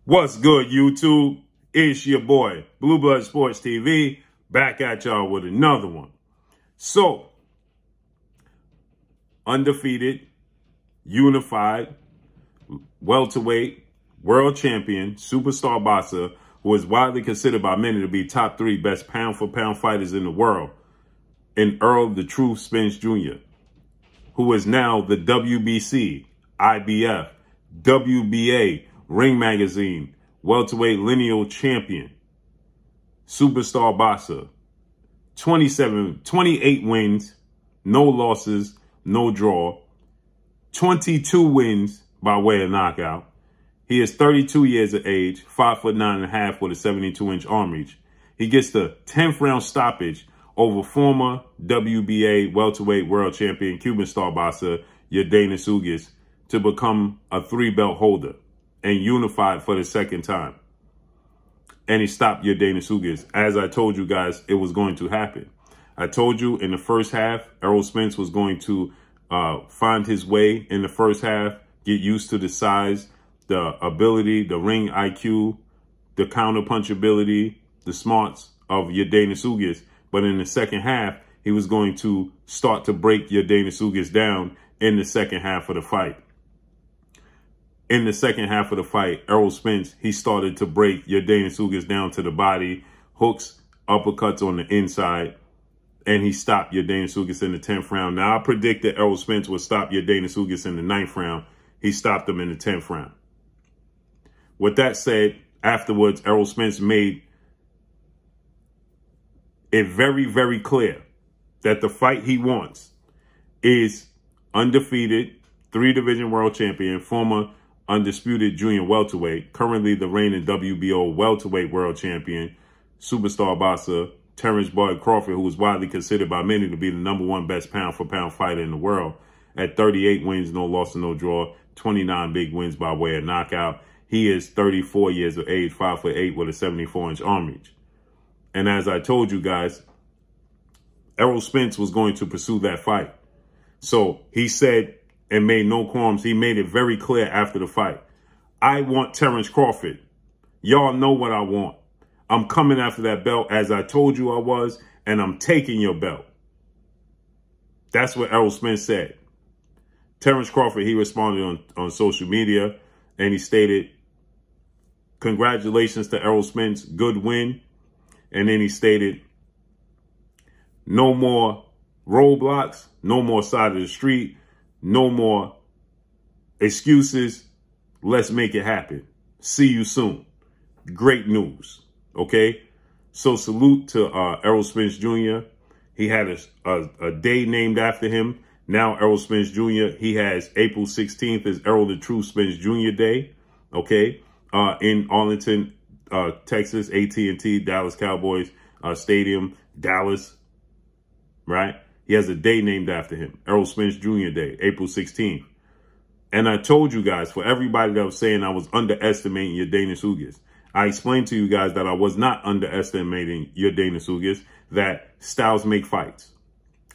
What's good, YouTube? It's your boy, Blue Blood Sports TV, back at y'all with another one. So, undefeated, unified, welterweight, world champion, superstar boxer, who is widely considered by many to be top 3 best pound-for-pound fighters in the world, and Errol "The Truth" Spence Jr., who is now the WBC, IBF, WBA, Ring Magazine, welterweight lineal champion, superstar boxer, 28 wins, no losses, no draw, 22 wins by way of knockout. He is 32 years of age, 5'9.5" with a 72-inch arm reach. He gets the 10th round stoppage over former WBA welterweight world champion Cuban star boxer Yordenis Ugas to become a 3-belt holder and unified for the second time. And he stopped Yordenis Ugas. As I told you guys, it was going to happen. I told you in the first half, Errol Spence was going to find his way in the first half, get used to the size, the ability, the ring IQ, the counter punch ability, the smarts of Yordenis Ugas. But in the second half, he was going to start to break Yordenis Ugas down in the second half of the fight. In the second half of the fight, Errol Spence, he started to break Yordenis Ugas down to the body, hooks, uppercuts on the inside, and he stopped Yordenis Ugas in the 10th round. Now, I predicted Errol Spence would stop Yordenis Ugas in the 9th round. He stopped him in the 10th round. With that said, afterwards, Errol Spence made it very, very clear that the fight he wants is undefeated, 3-division world champion, former undisputed junior welterweight, currently the reigning WBO welterweight world champion, superstar boxer, Terence Crawford, who is widely considered by many to be the #1 best pound-for-pound fighter in the world, at 38 wins, no loss and no draw, 29 big wins by way of knockout. He is 34 years of age, 5'8" with a 74-inch arm reach. And as I told you guys, Errol Spence was going to pursue that fight. So he said, and made no qualms, he made it very clear after the fight, I want Terence Crawford. Y'all know what I want. I'm coming after that belt as I told you I was, and I'm taking your belt. That's what Errol Spence said. Terence Crawford, he responded on social media, and he stated, congratulations to Errol Spence, good win. And then he stated, no more roadblocks, no more side of the street, no more excuses. Let's make it happen. See you soon. Great news. Okay. So salute to Errol Spence Jr. He had a day named after him. Now Errol Spence Jr., he has April 16th is Errol "The Truth" Spence Jr. Day. Okay. In Arlington, Texas, AT&T, Dallas Cowboys Stadium, Dallas. Right. He has a day named after him, Errol Spence Jr. Day, April 16th. And I told you guys, for everybody that was saying I was underestimating Yordenis Ugas, I explained to you guys that I was not underestimating Yordenis Ugas, that styles make fights.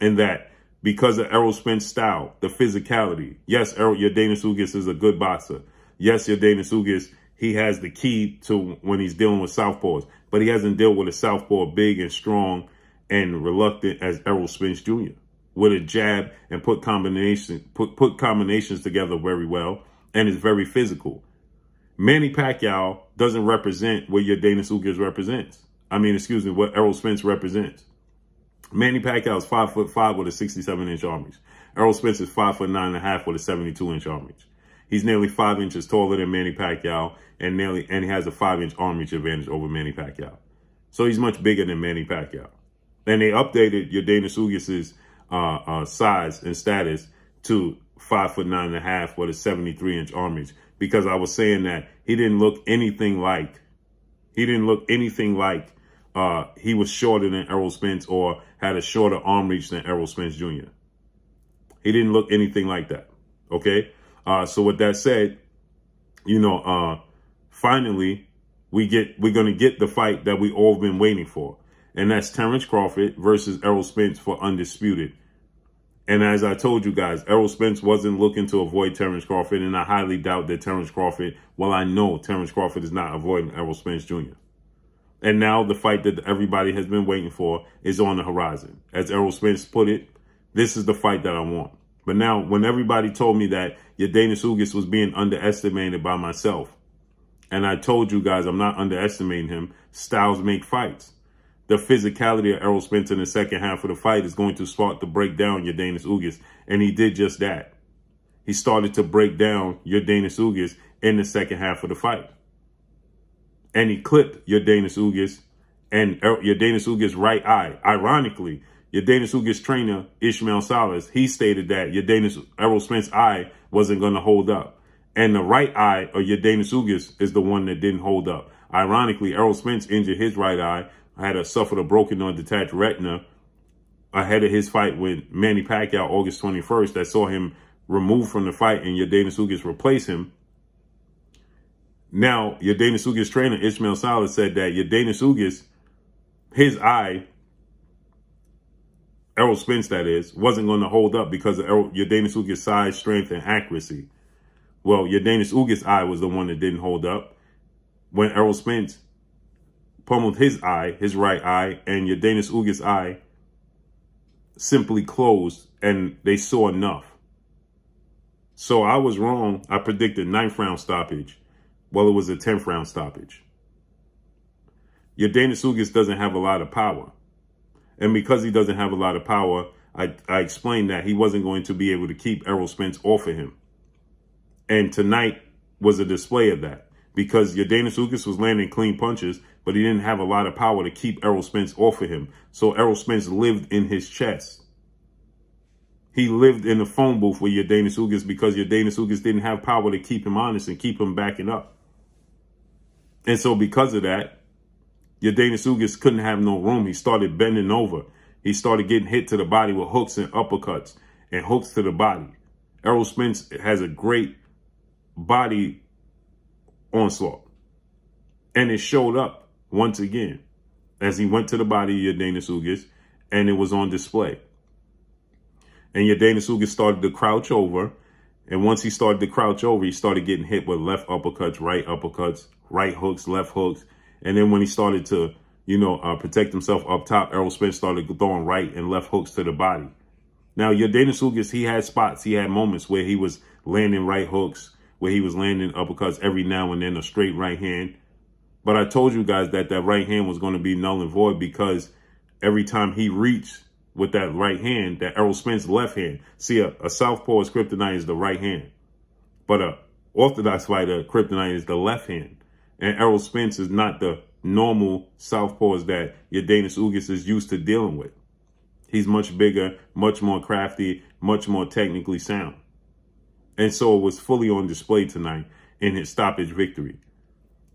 And that because of Errol Spence's style, the physicality, yes, Yordenis Ugas is a good boxer. Yes, Yordenis Ugas, he has the key to when he's dealing with southpaws, but he hasn't dealt with a southpaw big and strong and reluctant as Errol Spence Jr. with a jab and put combinations together very well and is very physical. Manny Pacquiao doesn't represent what Yordenis Ugas represents. I mean, excuse me, what Errol Spence represents. Manny Pacquiao is 5'5" with a 67-inch arm reach. Errol Spence is 5'9.5" with a 72-inch arm reach. He's nearly 5 inches taller than Manny Pacquiao and he has a 5-inch arm reach advantage over Manny Pacquiao. So he's much bigger than Manny Pacquiao. And they updated Yordenis Ugas' size and status to 5'9.5" with a 73-inch arm reach, because I was saying that he didn't look anything like he was shorter than Errol Spence or had a shorter arm reach than Errol Spence Jr. He didn't look anything like that. Okay. So with that said, you know, finally we're going to get the fight that we all been waiting for. And that's Terence Crawford versus Errol Spence for undisputed And as I told you guys, Errol Spence wasn't looking to avoid Terence Crawford, and I highly doubt that Terence Crawford, well, I know Terence Crawford is not avoiding Errol Spence Jr. And now the fight that everybody has been waiting for is on the horizon. As Errol Spence put it, this is the fight that I want. But now, when everybody told me that Yordenis Ugas was being underestimated by myself, and I told you guys I'm not underestimating him, styles make fights. The physicality of Errol Spence in the second half of the fight is going to start to break down Yordenis Ugas, and he did just that. He started to break down Yordenis Ugas in the second half of the fight. And he clipped Yordenis Ugas and Yordenis Ugas' right eye. Ironically, Yordenis Ugas' trainer, Ishmael Salas, he stated that Errol Spence's eye wasn't going to hold up. And the right eye of Yordenis Ugas is the one that didn't hold up. Ironically, Errol Spence injured his right eye, suffered a broken or detached retina ahead of his fight with Manny Pacquiao August 21st that saw him removed from the fight and Yordenis Ugas replaced him. Now, Yordenis Ugas' trainer, Ishmael Salas, said that Yordenis Ugas, his eye, Errol Spence that is, wasn't going to hold up because of Yordenis Ugas' size, strength, and accuracy. Well, Yordenis Ugas' eye was the one that didn't hold up. When Errol Spence pummeled his eye, his right eye, and Yordenis Ugas' eye simply closed, and they saw enough. So I was wrong. I predicted 9th round stoppage. Well, it was a 10th round stoppage. Yordenis Ugas doesn't have a lot of power. And because he doesn't have a lot of power, I explained that he wasn't going to be able to keep Errol Spence off of him. And tonight was a display of that. Because Yordenis Ugas was landing clean punches, but he didn't have a lot of power to keep Errol Spence off of him. So Errol Spence lived in his chest. He lived in the phone booth with Yordenis Ugas because Yordenis Ugas didn't have power to keep him honest and keep him backing up. And so because of that, Yordenis Ugas couldn't have no room. He started bending over. He started getting hit to the body with hooks and uppercuts and hooks to the body. Errol Spence has a great body onslaught. And it showed up once again as he went to the body of Yordenis Ugas, and it was on display. And Yordenis Ugas started to crouch over. And once he started to crouch over, he started getting hit with left uppercuts, right hooks, left hooks. And then when he started to, protect himself up top, Errol Spence started throwing right and left hooks to the body. Now, Yordenis Ugas, he had spots, he had moments where he was landing right hooks, where he was landing uppercuts every now and then, a straight right hand. But I told you guys that that right hand was going to be null and void because every time he reached with that right hand, that Errol Spence left hand. See, a southpaw's kryptonite is the right hand. But a orthodox fighter, kryptonite is the left hand. And Errol Spence is not the normal southpaws that Yordenis Ugas is used to dealing with. He's much bigger, much more crafty, much more technically sound. And so it was fully on display tonight in his stoppage victory.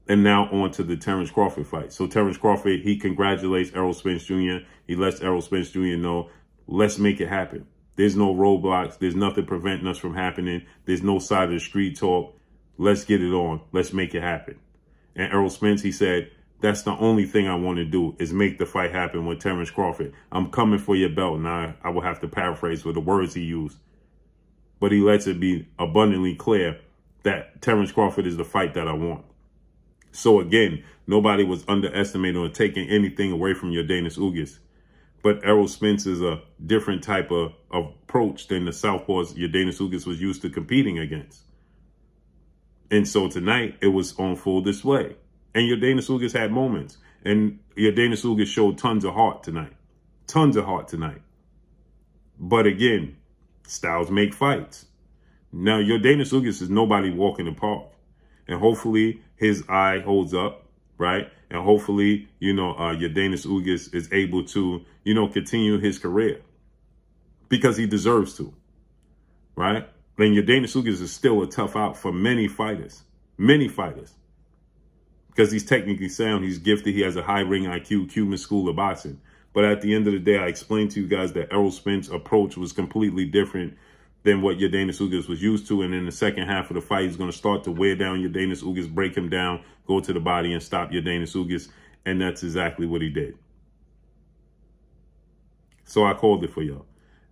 And now on to the Terence Crawford fight. So Terence Crawford, he congratulates Errol Spence Jr. He lets Errol Spence Jr. know, let's make it happen. There's no roadblocks. There's nothing preventing us from happening. There's no side of the street talk. Let's get it on. Let's make it happen. And Errol Spence, he said, that's the only thing I want to do is make the fight happen with Terence Crawford. I'm coming for your belt. Now, I will have to paraphrase with the words he used. But he lets it be abundantly clear that Terence Crawford is the fight that I want. So again, nobody was underestimating or taking anything away from Yordenis Ugas. But Errol Spence is a different type of approach than the southpaws Yordenis Ugas was used to competing against. And so tonight, it was on full display. And Yordenis Ugas had moments. And Yordenis Ugas showed tons of heart tonight. Tons of heart tonight. But again, styles make fights. Now, Yordenis Ugas is nobody walking the park. And hopefully his eye holds up, right? And hopefully, Yordenis Ugas is able to, continue his career. Because he deserves to, right? And Yordenis Ugas is still a tough out for many fighters. Many fighters. Because he's technically sound, he's gifted, he has a high ring IQ, Cuban school of boxing. But at the end of the day, I explained to you guys that Errol Spence's approach was completely different than what Yordenis Ugas was used to. And in the second half of the fight, he's going to start to wear down Yordenis Ugas, break him down, go to the body and stop Yordenis Ugas. And that's exactly what he did. So I called it for y'all.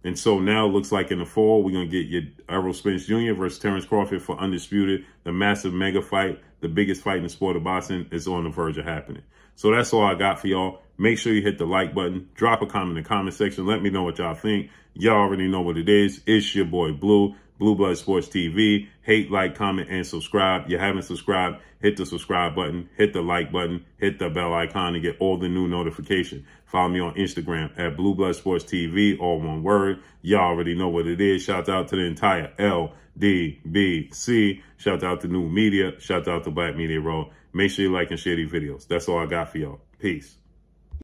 And so now it looks like in the fall, we're going to get your Errol Spence Jr. versus Terence Crawford for Undisputed. The massive mega fight, the biggest fight in the sport of boxing, is on the verge of happening. So that's all I got for y'all. Make sure you hit the like button. Drop a comment in the comment section. Let me know what y'all think. Y'all already know what it is. It's your boy Blue, Blue Blood Sports TV. Hate, like, comment, and subscribe. You haven't subscribed, hit the subscribe button, hit the like button, hit the bell icon to get all the new notifications. Follow me on Instagram at Blue Blood Sports TV, all one word. Y'all already know what it is. Shout out to the entire LDBC. Shout out to New Media. Shout out to Black Media Row. Make sure you like and share these videos. That's all I got for y'all. Peace.